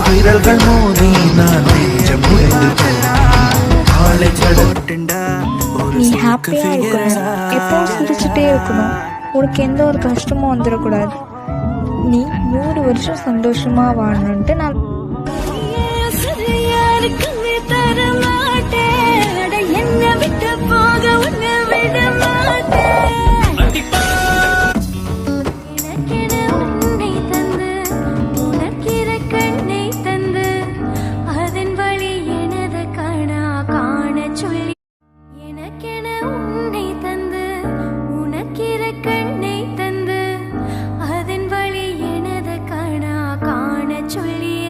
விரல்கள் மோதி நான் நெஞ்சம் உடைந்து நீ ஹாப்பியாக இருக்கணும், எப்பவும் சிரிச்சுட்டே இருக்கணும், உனக்கு எந்த ஒரு கஷ்டமும் வந்துடக்கூடாது. நீ 100 வருஷம் சந்தோஷமாக வாழணுன்ட்டு நான்